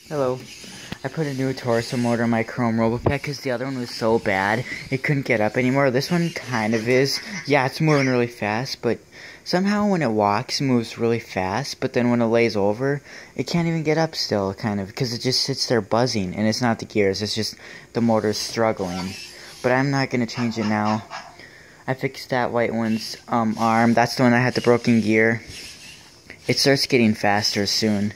Hello. I put a new torso motor on my Chrome robopet because the other one was so bad it couldn't get up anymore. This one kind of is. Yeah, it's moving really fast, but somehow when it walks, it moves really fast, but then when it lays over, it can't even get up still, kind of, because it just sits there buzzing, and it's not the gears, it's just the motor's struggling. But I'm not going to change it now. I fixed that white one's arm. That's the one that had the broken gear. It starts getting faster soon.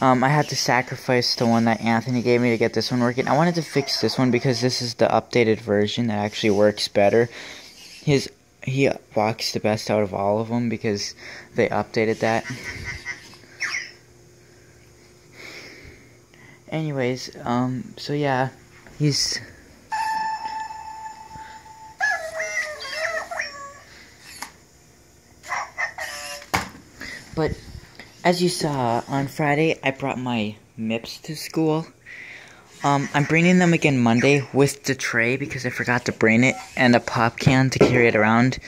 I had to sacrifice the one that Anthony gave me to get this one working. I wanted to fix this one because this is the updated version that actually works better. He walks the best out of all of them because they updated that. Anyways, so yeah, he's... But as you saw, on Friday, I brought my MIPS to school. I'm bringing them again Monday with the tray because I forgot to bring it and a pop can to carry it around.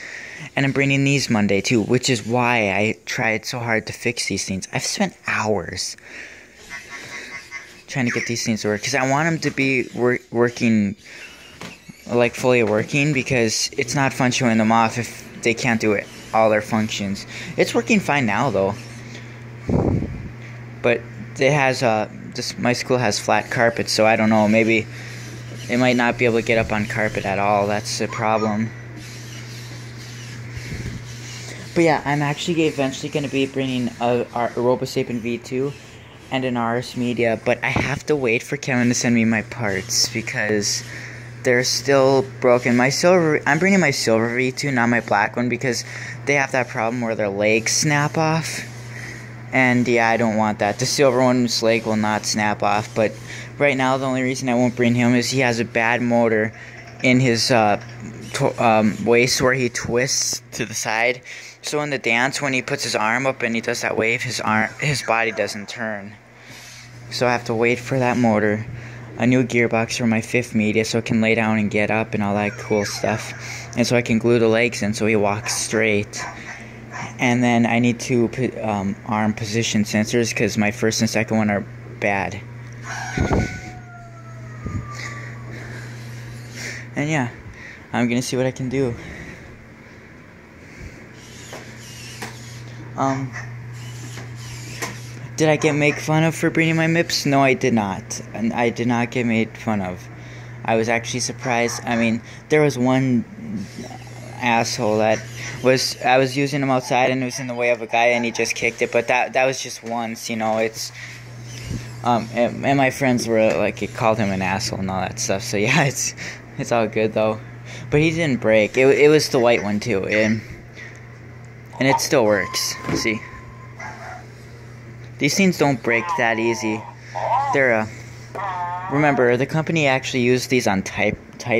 And I'm bringing these Monday too, which is why I tried so hard to fix these things. I've spent hours trying to get these things to work because I want them to be working, like fully working, because it's not fun showing them off if they can't do it, all their functions. It's working fine now though. But it has my school has flat carpet, so I don't know, maybe it might not be able to get up on carpet at all. That's the problem. But yeah, I'm actually eventually going to be bringing a RoboSapien V2 and an RS Media, but I have to wait for Kevin to send me my parts because they're still broken. I'm bringing my silver V2, not my black one, because they have that problem where their legs snap off. And yeah, I don't want that. The silver one's leg will not snap off, but right now the only reason I won't bring him is he has a bad motor in his waist where he twists to the side. So in the dance, when he puts his arm up and he does that wave, his body doesn't turn. So I have to wait for that motor. A new gearbox for my 5th Media so it can lay down and get up and all that cool stuff. And so I can glue the legs in so he walks straight. And then I need to put arm position sensors because my first and second one are bad. And yeah, I'm gonna see what I can do. Did I get made fun of for bringing my MIPS? No, I did not. And I did not get made fun of. I was actually surprised. I mean, there was one asshole that I was using him outside and it was in the way of a guy and he just kicked it, but that was just once, you know. It's and my friends were like, it called him an asshole and all that stuff, so yeah, it's all good though. But he didn't break. It was the white one too, and it still works. See, these things don't break that easy. They're remember, the company actually used these on tight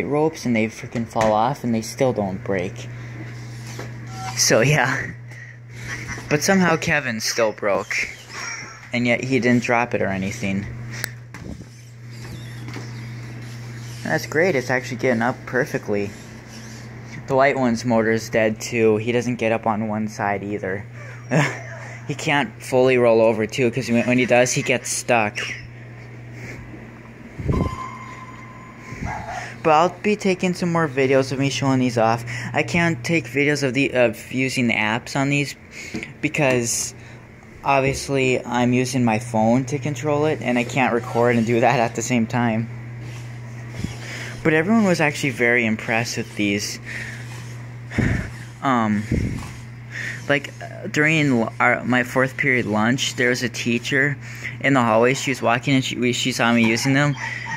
ropes and they freaking fall off and they still don't break. So yeah, but somehow Kevin still broke, and yet he didn't drop it or anything. That's great, it's actually getting up perfectly. The white one's motor's dead too. He doesn't get up on one side either. He can't fully roll over too, because when he does, he gets stuck. But I'll be taking some more videos of me showing these off. I can't take videos of using the apps on these because obviously I'm using my phone to control it and I can't record and do that at the same time. But everyone was actually very impressed with these. Like during my 4th period lunch, there was a teacher in the hallway. She was walking and she saw me using them.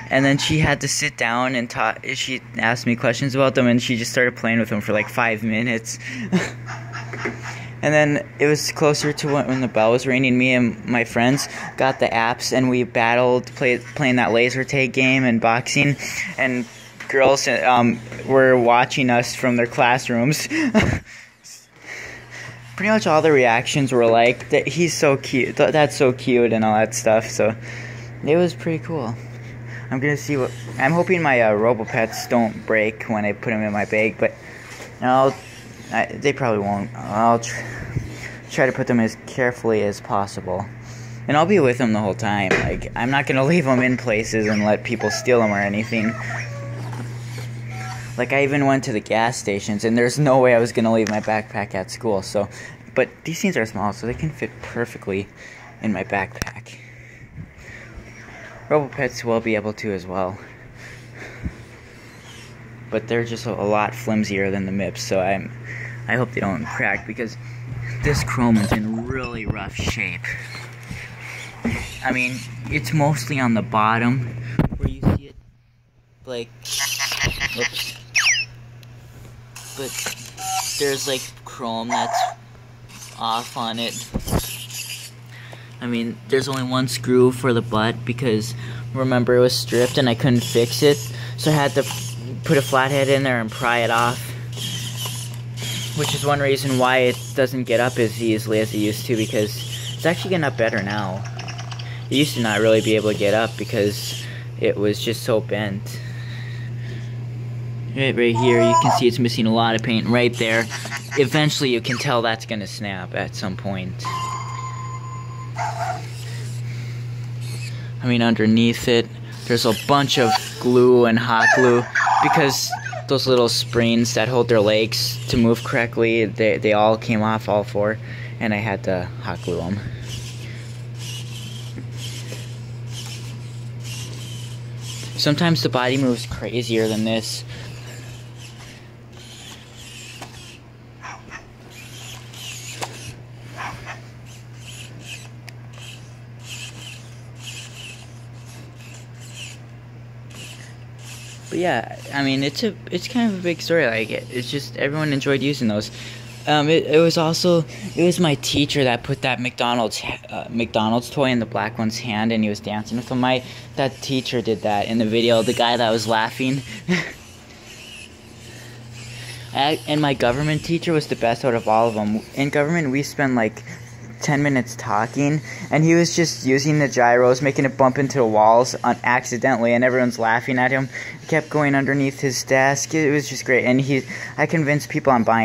And then she had to sit down and talk. She asked me questions about them, and she just started playing with them for like 5 minutes. And then it was closer to when the bell was ringing. Me and my friends got the apps, and we battled playing that laser tag game and boxing. And girls were watching us from their classrooms. Pretty much all the reactions were like, "That he's so cute. That's so cute," and all that stuff. So it was pretty cool. I'm gonna see what. I'm hoping my RoboPets don't break when I put them in my bag, but they probably won't. I'll try to put them as carefully as possible. And I'll be with them the whole time. Like, I'm not gonna leave them in places and let people steal them or anything. Like, I even went to the gas stations, and there's no way I was gonna leave my backpack at school, so... But these things are small, so they can fit perfectly in my backpack. Robopets will be able to as well. But they're just a lot flimsier than the MIPS, so I hope they don't crack, because this chrome is in really rough shape. I mean, it's mostly on the bottom where you see it, like, oops. But there's like chrome that's off on it. I mean, there's only one screw for the butt because, remember, it was stripped and I couldn't fix it, so I had to put a flathead in there and pry it off, which is one reason why it doesn't get up as easily as it used to, because it's actually getting up better now. It used to not really be able to get up because it was just so bent. Right here, you can see it's missing a lot of paint right there. Eventually, you can tell that's gonna snap at some point. I mean, underneath it, there's a bunch of glue and hot glue, because those little springs that hold their legs to move correctly, they all came off, all four, and I had to hot glue them. Sometimes the body moves crazier than this. But yeah, I mean, it's kind of a big story. Like, it's just everyone enjoyed using those. It was my teacher that put that McDonald's toy in the black one's hand, and he was dancing with him. That teacher did that in the video. The guy that was laughing. And my government teacher was the best out of all of them. In government, we spend like 10 minutes talking, and he was just using the gyros, making it bump into the walls accidentally, and everyone's laughing at him. He kept going underneath his desk. It was just great, and I convinced people on buying